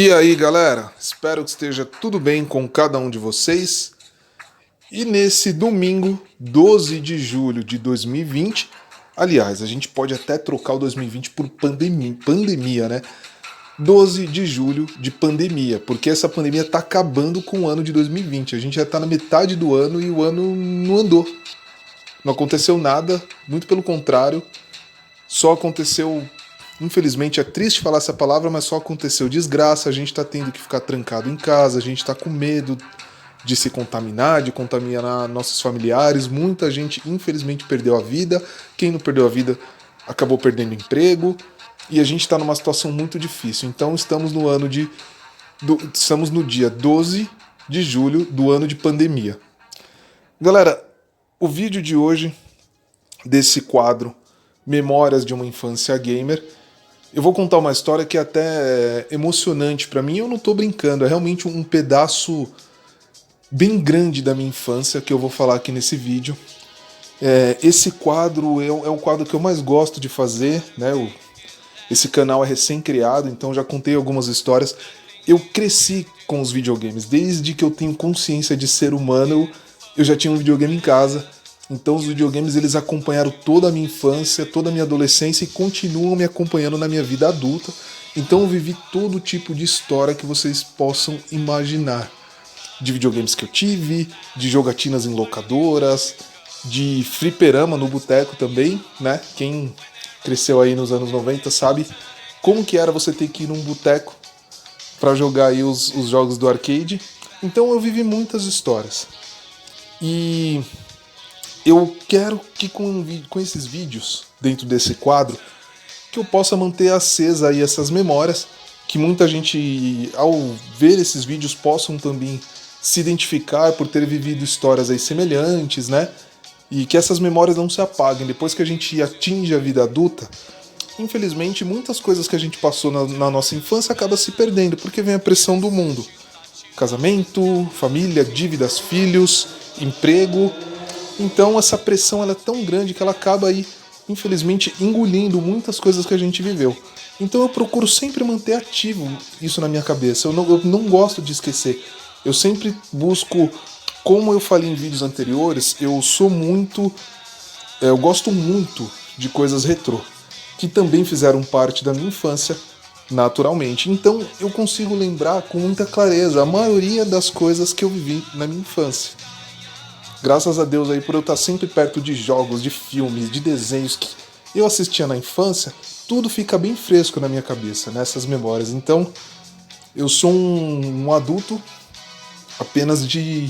E aí, galera? Espero que esteja tudo bem com cada um de vocês. E nesse domingo, 12 de julho de 2020, aliás, a gente pode até trocar o 2020 por pandemia, né? 12 de julho de pandemia, porque essa pandemia tá acabando com o ano de 2020. A gente já tá na metade do ano e o ano não andou. Não aconteceu nada, muito pelo contrário, só aconteceu. Infelizmente é triste falar essa palavra, mas só aconteceu desgraça. A gente tá tendo que ficar trancado em casa, a gente tá com medo de se contaminar, de contaminar nossos familiares. Muita gente, infelizmente, perdeu a vida. Quem não perdeu a vida acabou perdendo emprego. E a gente está numa situação muito difícil. Então estamos no ano de. Estamos no dia 12 de julho do ano de pandemia. Galera, o vídeo de hoje, desse quadro Memórias de uma Infância Gamer, eu vou contar uma história que é até emocionante pra mim. Eu não tô brincando, é realmente um pedaço bem grande da minha infância que eu vou falar aqui nesse vídeo. Esse quadro é o quadro que eu mais gosto de fazer, né? Esse canal é recém-criado, então já contei algumas histórias. Eu cresci com os videogames, desde que eu tenho consciência de ser humano, eu já tinha um videogame em casa. Então os videogames eles acompanharam toda a minha infância, toda a minha adolescência e continuam me acompanhando na minha vida adulta. Então eu vivi todo tipo de história que vocês possam imaginar. De videogames que eu tive, de jogatinas em locadoras, de fliperama no boteco também, né? Quem cresceu aí nos anos 90 sabe como que era você ter que ir num boteco para jogar aí os jogos do arcade. Então eu vivi muitas histórias. E eu quero que com esses vídeos, dentro desse quadro, que eu possa manter acesa aí essas memórias, que muita gente, ao ver esses vídeos, possam também se identificar por ter vivido histórias aí semelhantes, né? E que essas memórias não se apaguem. Depois que a gente atinge a vida adulta, infelizmente, muitas coisas que a gente passou na nossa infância acaba se perdendo, porque vem a pressão do mundo. Casamento, família, dívidas, filhos, emprego. Então essa pressão ela é tão grande que ela acaba aí, infelizmente, engolindo muitas coisas que a gente viveu. Então eu procuro sempre manter ativo isso na minha cabeça. Eu não gosto de esquecer. Eu sempre busco, como eu falei em vídeos anteriores, eu gosto muito de coisas retrô, que também fizeram parte da minha infância, naturalmente. Então eu consigo lembrar com muita clareza a maioria das coisas que eu vivi na minha infância. Graças a Deus aí por eu estar sempre perto de jogos, de filmes, de desenhos que eu assistia na infância, tudo fica bem fresco na minha cabeça, nessas memórias. Então eu sou um adulto apenas de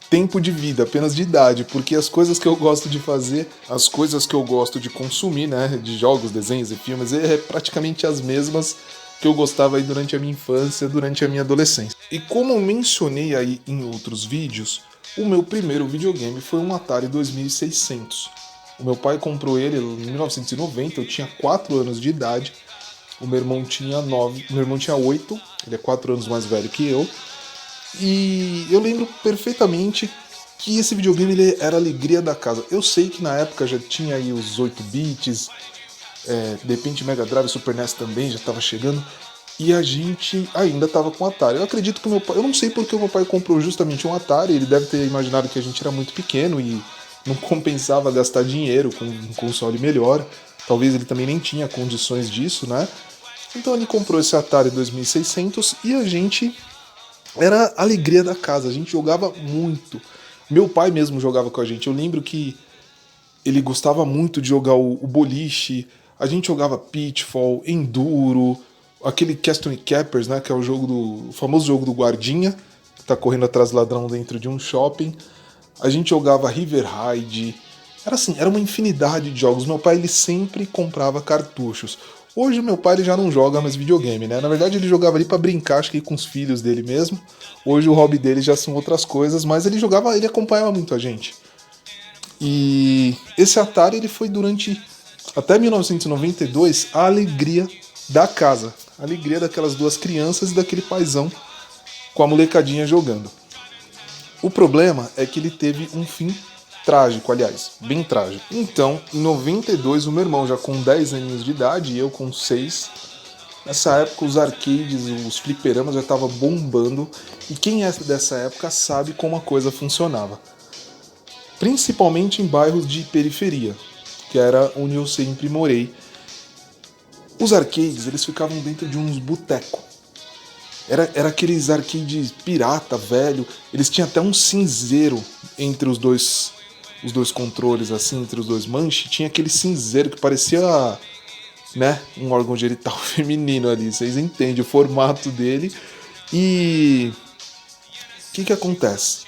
tempo de vida, apenas de idade, porque as coisas que eu gosto de fazer, as coisas que eu gosto de consumir, né, de jogos, desenhos e filmes, é praticamente as mesmas que eu gostava aí durante a minha infância, durante a minha adolescência. E como eu mencionei aí em outros vídeos, o meu primeiro videogame foi um Atari 2600. O meu pai comprou ele em 1990, eu tinha 4 anos de idade, o meu irmão tinha 9, meu irmão tinha 8, ele é 4 anos mais velho que eu. E eu lembro perfeitamente que esse videogame ele era a alegria da casa. Eu sei que na época já tinha aí os 8 bits, de repente Mega Drive, Super NES também já estava chegando, e a gente ainda estava com Atari. Eu acredito que meu pai, eu não sei porque o meu pai comprou justamente um Atari, ele deve ter imaginado que a gente era muito pequeno e não compensava gastar dinheiro com um console melhor. Talvez ele também nem tinha condições disso, né? Então ele comprou esse Atari 2600 e a gente era a alegria da casa, a gente jogava muito. Meu pai mesmo jogava com a gente. Eu lembro que ele gostava muito de jogar o boliche, a gente jogava Pitfall, Enduro, aquele Castle Cappers, né, que é o famoso jogo do guardinha, que tá correndo atrás do ladrão dentro de um shopping. A gente jogava River Raid. Era assim, era uma infinidade de jogos. Meu pai ele sempre comprava cartuchos. Hoje meu pai ele já não joga mais videogame, né? Na verdade ele jogava ali pra brincar, acho que com os filhos dele mesmo. Hoje o hobby dele já são outras coisas, mas ele jogava, ele acompanhava muito a gente. E esse Atari ele foi durante até 1992 a alegria da casa, a alegria daquelas duas crianças e daquele paizão com a molecadinha jogando. O problema é que ele teve um fim trágico, aliás, bem trágico. Então, em 92, o meu irmão já com 10 aninhos de idade e eu com 6, Nessa época os arcades, os fliperamas já estavam bombando, e quem é dessa época sabe como a coisa funcionava. Principalmente em bairros de periferia, que era onde eu sempre morei. Os arcades, eles ficavam dentro de uns botecos. Era aqueles arcades pirata, velho. Eles tinham até um cinzeiro entre os dois controles, assim, entre os dois manches. Tinha aquele cinzeiro que parecia, né, um órgão genital feminino ali. Vocês entendem o formato dele. E o que acontece?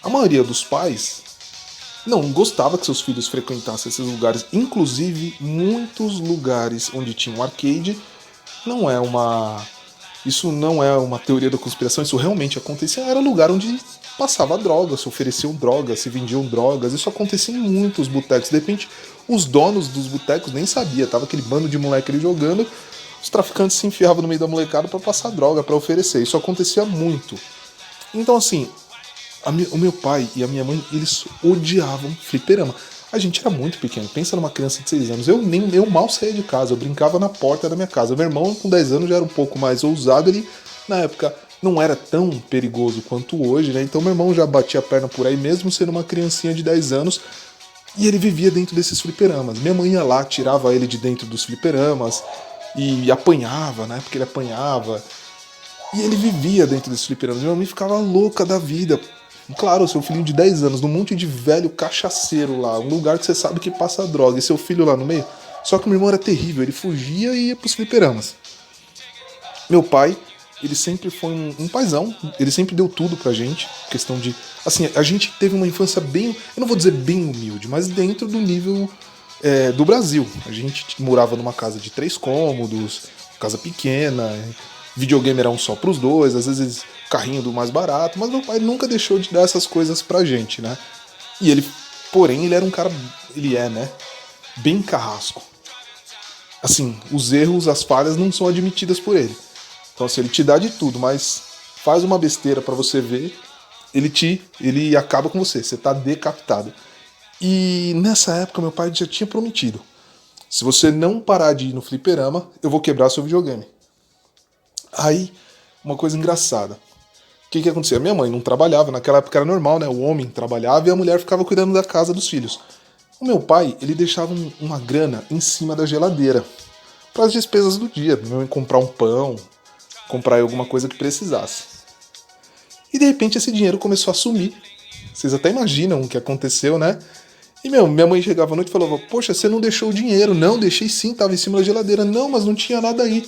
A maioria dos pais não gostava que seus filhos frequentassem esses lugares. Inclusive, muitos lugares onde tinha um arcade não é uma... Isso não é uma teoria da conspiração, isso realmente acontecia. Era lugar onde passava drogas, se ofereciam drogas, se vendiam drogas. Isso acontecia em muitos botecos. De repente, os donos dos botecos nem sabiam. Tava aquele bando de moleque ali jogando. Os traficantes se enfiavam no meio da molecada para passar droga, para oferecer. Isso acontecia muito. Então, assim, o meu pai e a minha mãe, eles odiavam fliperama. A gente era muito pequeno. Pensa numa criança de 6 anos. Eu mal saía de casa. Eu brincava na porta da minha casa. Meu irmão, com 10 anos, já era um pouco mais ousado. Ele, na época, não era tão perigoso quanto hoje, né? Então meu irmão já batia a perna por aí, mesmo sendo uma criancinha de 10 anos. E ele vivia dentro desses fliperamas. Minha mãe ia lá, tirava ele de dentro dos fliperamas. E apanhava, né? Porque ele apanhava. E ele vivia dentro desses fliperamas. Minha mãe ficava louca da vida. Claro, seu filhinho de 10 anos, num monte de velho cachaceiro lá, um lugar que você sabe que passa droga, e seu filho lá no meio. Só que meu irmão era terrível, ele fugia e ia pros fliperamas. Meu pai, ele sempre foi um paizão, ele sempre deu tudo pra gente, questão de... Assim, a gente teve uma infância bem, eu não vou dizer bem humilde, mas dentro do nível do Brasil. A gente morava numa casa de 3 cômodos, casa pequena, videogame era um só pros dois, às vezes carrinho do mais barato, mas meu pai nunca deixou de dar essas coisas pra gente, né? E ele, porém, ele era um cara, ele é, né? Bem carrasco. Assim, os erros, as falhas não são admitidas por ele. Então, assim, ele te dá de tudo, mas faz uma besteira pra você ver, ele acaba com você tá decapitado. E nessa época meu pai já tinha prometido: se você não parar de ir no fliperama, eu vou quebrar seu videogame. Aí, uma coisa engraçada. O que acontecia? Minha mãe não trabalhava, naquela época era normal, né? O homem trabalhava e a mulher ficava cuidando da casa dos filhos. O meu pai, ele deixava uma grana em cima da geladeira para as despesas do dia. Minha mãe comprar um pão, comprar alguma coisa que precisasse. E de repente esse dinheiro começou a sumir. Vocês até imaginam o que aconteceu, né? E minha mãe chegava à noite e falava: poxa, você não deixou o dinheiro. Não, deixei sim, tava em cima da geladeira. Não, mas não tinha nada aí.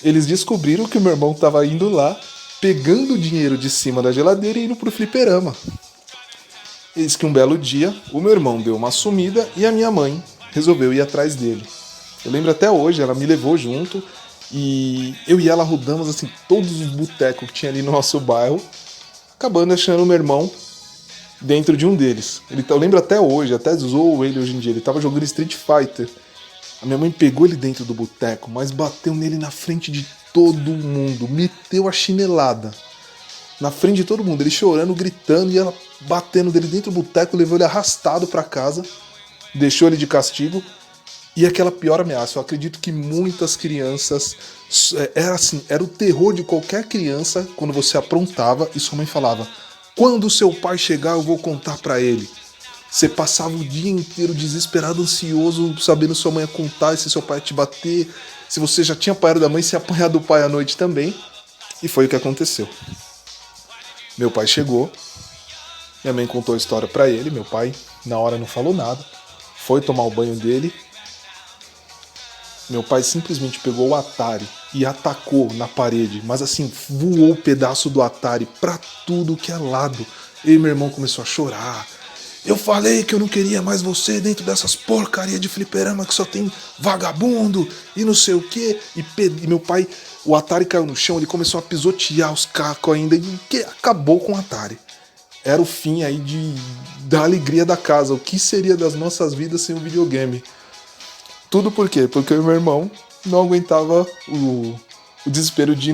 Eles descobriram que o meu irmão tava indo lá, pegando o dinheiro de cima da geladeira e indo pro fliperama. Eis que um belo dia, o meu irmão deu uma sumida e a minha mãe resolveu ir atrás dele. Eu lembro até hoje, ela me levou junto e eu e ela rodamos assim todos os botecos que tinha ali no nosso bairro, acabando achando o meu irmão dentro de um deles. Eu lembro até hoje, até zoou ele hoje em dia, ele tava jogando Street Fighter. A minha mãe pegou ele dentro do boteco, mas bateu nele na frente de todo mundo, meteu a chinelada na frente de todo mundo, ele chorando, gritando, e ela batendo dele dentro do boteco, levou ele arrastado pra casa, deixou ele de castigo. E aquela pior ameaça, eu acredito que muitas crianças, era o terror de qualquer criança quando você aprontava e sua mãe falava: quando seu pai chegar eu vou contar pra ele. Você passava o dia inteiro desesperado, ansioso, sabendo se sua mãe ia contar, se seu pai ia te bater, se você já tinha apanhado da mãe, se ia apanhar do pai à noite também. E foi o que aconteceu. Meu pai chegou, minha mãe contou a história pra ele, meu pai na hora não falou nada, foi tomar o banho dele. Meu pai simplesmente pegou o Atari e atacou na parede, mas assim, voou o pedaço do Atari pra tudo que é lado. Eu e meu irmão começou a chorar. Eu falei que eu não queria mais você dentro dessas porcaria de fliperama que só tem vagabundo e não sei o quê. E meu pai, o Atari caiu no chão, ele começou a pisotear os cacos ainda e acabou com o Atari. Era o fim aí da alegria da casa. O que seria das nossas vidas sem o videogame? Tudo por quê? Porque o meu irmão não aguentava o desespero de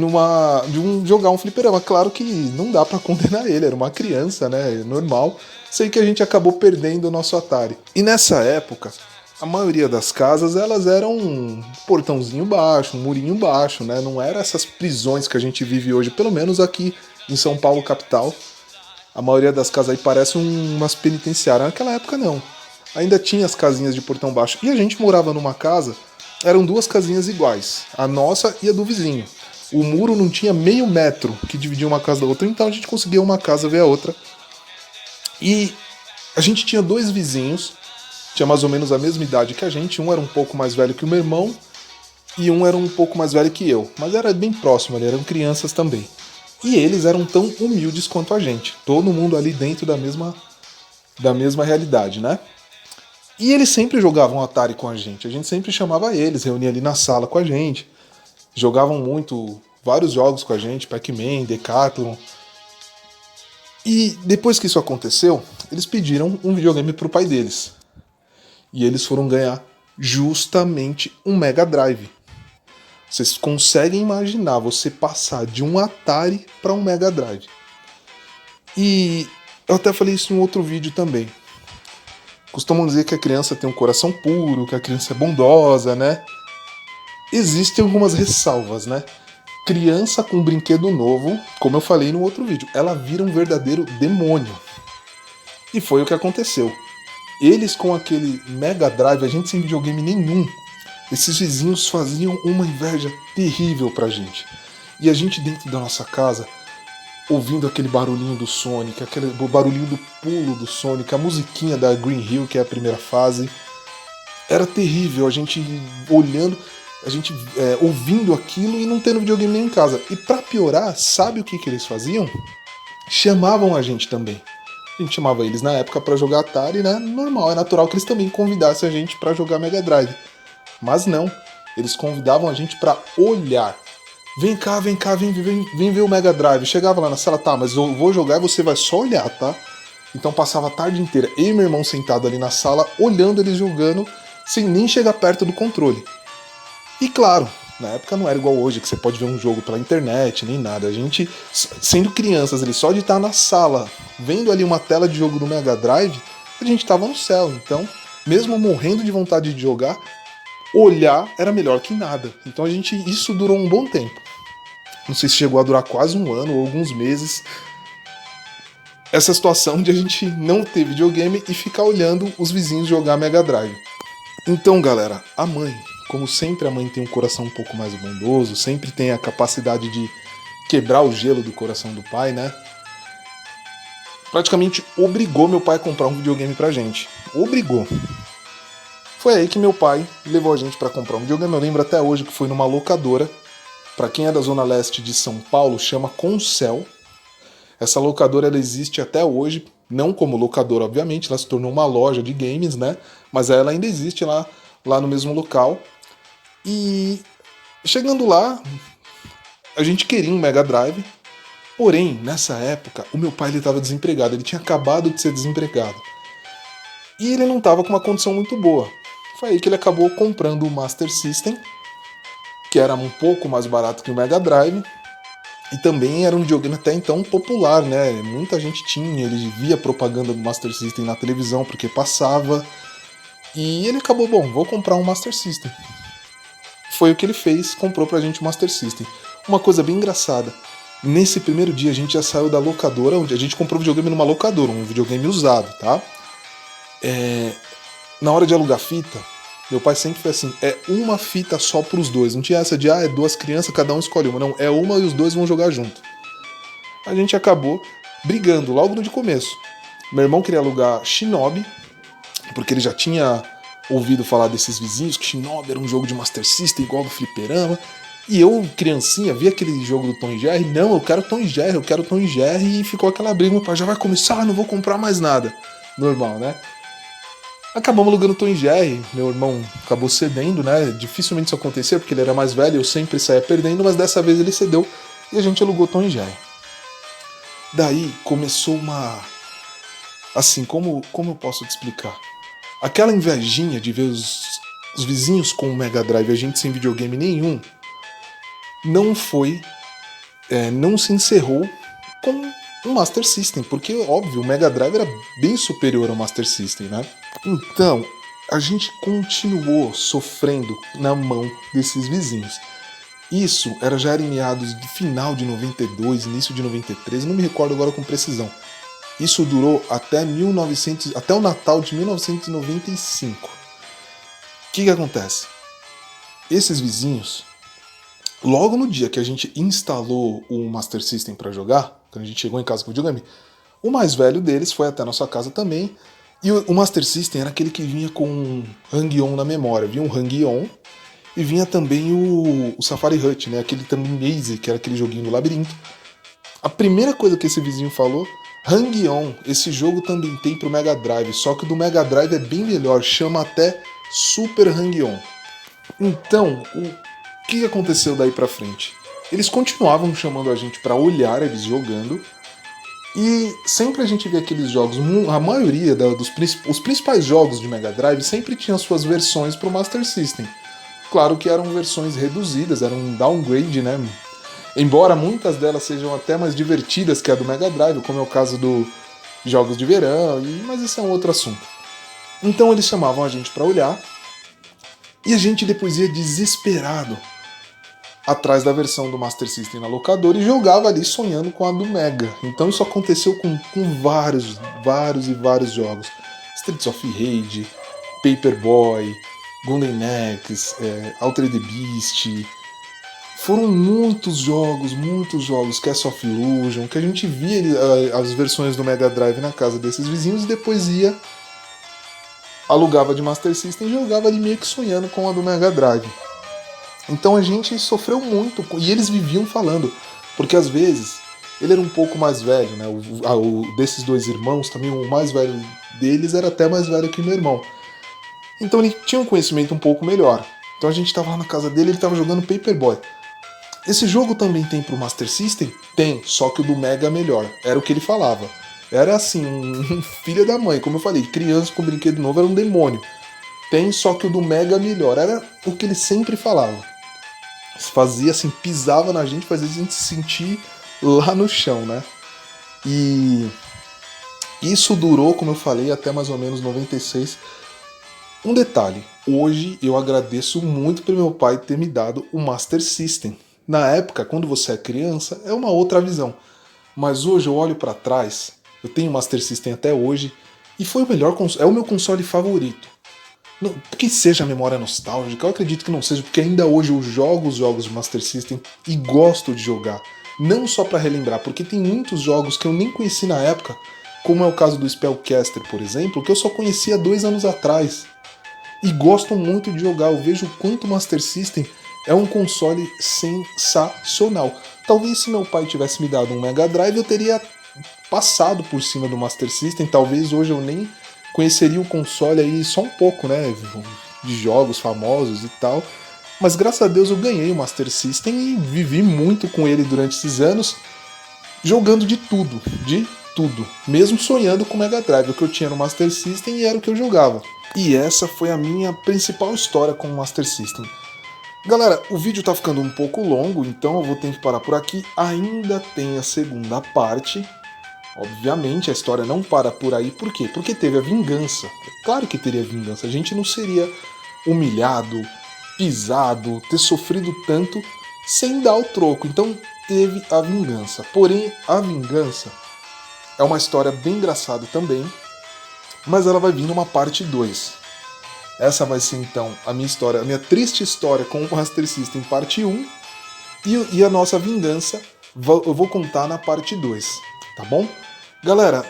jogar um fliperama. Claro que não dá pra condenar ele, era uma criança, né? Normal. Sei que a gente acabou perdendo o nosso Atari. E nessa época, a maioria das casas, elas eram um portãozinho baixo, um murinho baixo, né? Não era essas prisões que a gente vive hoje, pelo menos aqui em São Paulo, capital. A maioria das casas aí parece umas penitenciárias. Naquela época, não. Ainda tinha as casinhas de portão baixo. E a gente morava numa casa, eram duas casinhas iguais, a nossa e a do vizinho. O muro não tinha meio metro que dividia uma casa da outra, então a gente conseguia uma casa ver a outra. E a gente tinha dois vizinhos, tinha mais ou menos a mesma idade que a gente, um era um pouco mais velho que o meu irmão e um era um pouco mais velho que eu, mas era bem próximo ali, eram crianças também. E eles eram tão humildes quanto a gente, todo mundo ali dentro da mesma realidade, né? E eles sempre jogavam Atari com a gente sempre chamava eles, reunia ali na sala com a gente, jogavam muito, vários jogos com a gente, Pac-Man, Decathlon. E depois que isso aconteceu, eles pediram um videogame pro pai deles. E eles foram ganhar justamente um Mega Drive. Vocês conseguem imaginar você passar de um Atari para um Mega Drive. E eu até falei isso em um outro vídeo também. Costumam dizer que a criança tem um coração puro, que a criança é bondosa, né? Existem algumas ressalvas, né? Criança com brinquedo novo, como eu falei no outro vídeo, ela vira um verdadeiro demônio. E foi o que aconteceu. Eles com aquele Mega Drive, a gente sem videogame nenhum, esses vizinhos faziam uma inveja terrível pra gente. E a gente dentro da nossa casa, ouvindo aquele barulhinho do Sonic, aquele barulhinho do pulo do Sonic, a musiquinha da Green Hill, que é a primeira fase, era terrível. A gente olhando, a gente ouvindo aquilo e não tendo videogame nem em casa. E pra piorar, sabe o que eles faziam? Chamavam a gente também. A gente chamava eles na época pra jogar Atari, né? Normal, é natural que eles também convidassem a gente pra jogar Mega Drive. Mas não, eles convidavam a gente pra olhar. Vem cá, vem ver o Mega Drive. Chegava lá na sala, tá, mas eu vou jogar e você vai só olhar, tá? Então passava a tarde inteira, eu e meu irmão sentado ali na sala, olhando eles jogando, sem nem chegar perto do controle. E claro, na época não era igual hoje, que você pode ver um jogo pela internet, nem nada. A gente, sendo crianças ali, só de estar na sala, vendo ali uma tela de jogo do Mega Drive, a gente tava no céu. Então, mesmo morrendo de vontade de jogar, olhar era melhor que nada. Então isso durou um bom tempo. Não sei se chegou a durar quase um ano ou alguns meses. Essa situação de a gente não ter videogame e ficar olhando os vizinhos jogar Mega Drive. Então, galera, a mãe, como sempre a mãe tem um coração um pouco mais bondoso, sempre tem a capacidade de quebrar o gelo do coração do pai, né? Praticamente obrigou meu pai a comprar um videogame pra gente. Obrigou. Foi aí que meu pai levou a gente pra comprar um videogame. Eu lembro até hoje que foi numa locadora. Pra quem é da zona leste de São Paulo, chama Concel. Essa locadora ela existe até hoje, não como locadora, obviamente, ela se tornou uma loja de games, né? Mas ela ainda existe lá no mesmo local. E chegando lá, a gente queria um Mega Drive. Porém, nessa época, o meu pai estava desempregado. Ele tinha acabado de ser desempregado. E ele não estava com uma condição muito boa. Foi aí que ele acabou comprando o Master System, que era um pouco mais barato que o Mega Drive. E também era um videogame até então popular, né? Muita gente tinha, ele via propaganda do Master System na televisão porque passava. E ele acabou, bom, vou comprar um Master System. Foi o que ele fez, comprou pra gente o Master System. Uma coisa bem engraçada, nesse primeiro dia a gente já saiu da locadora, onde a gente comprou o videogame numa locadora, um videogame usado, tá? Na hora de alugar fita, meu pai sempre foi assim, é uma fita só pros dois. Não tinha essa de, é duas crianças, cada um escolhe uma. Não, é uma e os dois vão jogar junto. A gente acabou brigando logo no de começo. Meu irmão queria alugar Shinobi, porque ele já tinha ouvido falar desses vizinhos, que Shinobi era um jogo de Master System igual do fliperama. E eu, criancinha, vi aquele jogo do Tom e Jerry. Não, eu quero Tom e Jerry. E ficou aquela briga, meu pai já vai começar, não vou comprar mais nada. Normal, né? Acabamos alugando Tom e Jerry, meu irmão acabou cedendo, né? Dificilmente isso acontecia, porque ele era mais velho, eu sempre saía perdendo, mas dessa vez ele cedeu e a gente alugou Tom e Jerry. Daí começou uma... Assim, como eu posso te explicar? Aquela invejinha de ver os vizinhos com o Mega Drive e a gente sem videogame nenhum, não se encerrou com o Master System, porque, óbvio, o Mega Drive era bem superior ao Master System, né? Então, a gente continuou sofrendo na mão desses vizinhos. Isso já era em meados de final de 92, início de 93, não me recordo agora com precisão. Isso durou até o Natal de 1995. O que acontece? Esses vizinhos, logo no dia que a gente instalou o Master System para jogar, quando a gente chegou em casa com o videogame, o mais velho deles foi até a nossa casa também. E o Master System era aquele que vinha com um Hang-On na memória. Vinha um Hang-On e vinha também o Safari Hut, né? Aquele também Maze, que era aquele joguinho do labirinto. A primeira coisa que esse vizinho falou: Hang-On, esse jogo também tem pro Mega Drive, só que o do Mega Drive é bem melhor, chama até Super Hang-On. Então, o que aconteceu daí pra frente? Eles continuavam chamando a gente pra olhar eles jogando, e sempre a gente via aqueles jogos, a maioria os principais jogos de Mega Drive sempre tinham suas versões pro Master System. Claro que eram versões reduzidas, era um downgrade, né? Embora muitas delas sejam até mais divertidas que a do Mega Drive, como é o caso dos jogos de verão, mas esse é um outro assunto. Então eles chamavam a gente pra olhar, e a gente depois ia desesperado atrás da versão do Master System na locadora e jogava ali sonhando com a do Mega. Então isso aconteceu com vários jogos. Streets of Rage, Paperboy, Golden Axe, Altered Beast. Foram muitos jogos, Castle of Illusion, que a gente via as versões do Mega Drive na casa desses vizinhos e depois ia, alugava de Master System e jogava ali meio que sonhando com a do Mega Drive. Então a gente sofreu muito, e eles viviam falando, porque às vezes ele era um pouco mais velho, né? Desses dois irmãos, também o mais velho deles era até mais velho que o meu irmão. Então ele tinha um conhecimento um pouco melhor. Então a gente estava lá na casa dele, ele estava jogando Paperboy. Esse jogo também tem pro Master System? Tem, só que o do Mega é melhor. Era o que ele falava. Era assim, um filho da mãe, como eu falei, criança com brinquedo novo era um demônio. Tem, só que o do Mega é melhor. Era o que ele sempre falava. Fazia assim, pisava na gente, fazia a gente se sentir lá no chão, né? E isso durou, como eu falei, até mais ou menos 96. Um detalhe, hoje eu agradeço muito pelo meu pai ter me dado o Master System. Na época, quando você é criança, é uma outra visão. Mas hoje eu olho pra trás, eu tenho o Master System até hoje, e foi o melhor é o meu console favorito. Não, que seja a memória nostálgica, eu acredito que não seja, porque ainda hoje eu jogo os jogos de Master System e gosto de jogar. Não só pra relembrar, porque tem muitos jogos que eu nem conheci na época, como é o caso do Spellcaster, por exemplo, que eu só conhecia 2 anos atrás. E gosto muito de jogar, eu vejo o quanto o Master System é um console sensacional. Talvez se meu pai tivesse me dado um Mega Drive, eu teria passado por cima do Master System, talvez hoje eu nem conheceria o console aí só um pouco, né, de jogos famosos e tal. Mas graças a Deus eu ganhei o Master System e vivi muito com ele durante esses anos, jogando de tudo, mesmo sonhando com o Mega Drive, o que eu tinha no Master System e era o que eu jogava. E essa foi a minha principal história com o Master System. Galera, o vídeo tá ficando um pouco longo, então eu vou ter que parar por aqui. Ainda tem a segunda parte. Obviamente a história não para por aí, por quê? Porque teve a vingança. É claro que teria vingança, a gente não seria humilhado, pisado, ter sofrido tanto sem dar o troco. Então teve a vingança. Porém, a vingança é uma história bem engraçada também, mas ela vai vir numa parte 2. Essa vai ser então a minha história, a minha triste história com o Master System parte 1, e a nossa vingança eu vou contar na parte 2, tá bom? Galera,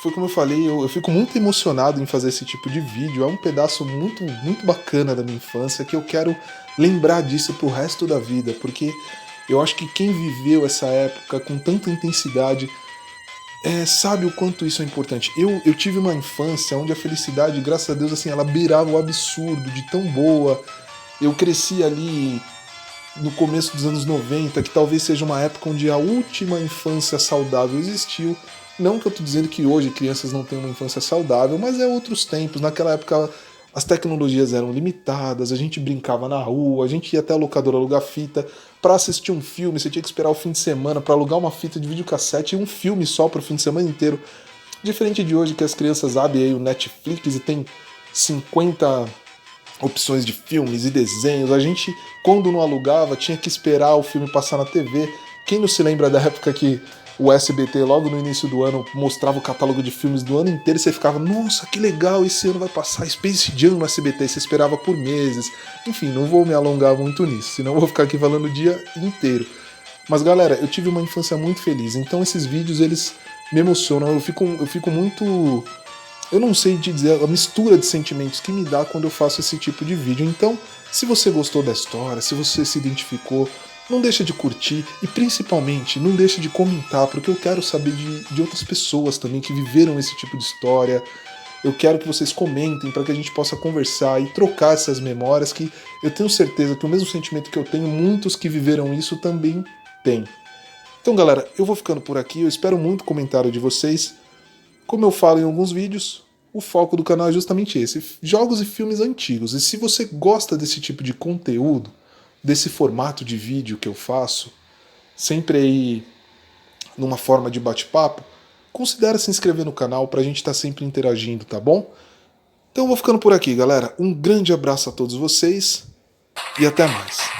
foi como eu falei, eu fico muito emocionado em fazer esse tipo de vídeo, é um pedaço muito bacana da minha infância que eu quero lembrar disso pro resto da vida, porque eu acho que quem viveu essa época com tanta intensidade sabe o quanto isso é importante. Eu tive uma infância onde a felicidade, graças a Deus, assim, ela beirava o absurdo de tão boa. Eu cresci ali no começo dos anos 90, que talvez seja uma época onde a última infância saudável existiu. Não que eu tô dizendo que hoje crianças não têm uma infância saudável, mas é outros tempos. Naquela época as tecnologias eram limitadas, a gente brincava na rua, a gente ia até a locadora alugar fita. Para assistir um filme, você tinha que esperar o fim de semana para alugar uma fita de videocassete e um filme só pro fim de semana inteiro. Diferente de hoje, que as crianças abrem aí o Netflix e tem 50 opções de filmes e desenhos. A gente, quando não alugava, tinha que esperar o filme passar na TV. Quem não se lembra da época que o SBT, logo no início do ano, mostrava o catálogo de filmes do ano inteiro e você ficava, nossa, que legal, esse ano vai passar Space Jam no SBT, você esperava por meses. Enfim, não vou me alongar muito nisso, senão eu vou ficar aqui falando o dia inteiro. Mas galera, eu tive uma infância muito feliz, então esses vídeos, eles me emocionam, eu fico muito... Eu não sei te dizer a mistura de sentimentos que me dá quando eu faço esse tipo de vídeo. Então, se você gostou da história, se você se identificou, não deixa de curtir e principalmente não deixa de comentar, porque eu quero saber de outras pessoas também que viveram esse tipo de história. Eu quero que vocês comentem para que a gente possa conversar e trocar essas memórias, que eu tenho certeza que o mesmo sentimento que eu tenho, muitos que viveram isso também têm. Então galera, eu vou ficando por aqui, eu espero muito o comentário de vocês. Como eu falo em alguns vídeos, o foco do canal é justamente esse, jogos e filmes antigos. E se você gosta desse tipo de conteúdo, desse formato de vídeo que eu faço, sempre aí numa forma de bate-papo, considere se inscrever no canal pra gente estar sempre interagindo, tá bom? Então eu vou ficando por aqui, galera. Um grande abraço a todos vocês e até mais.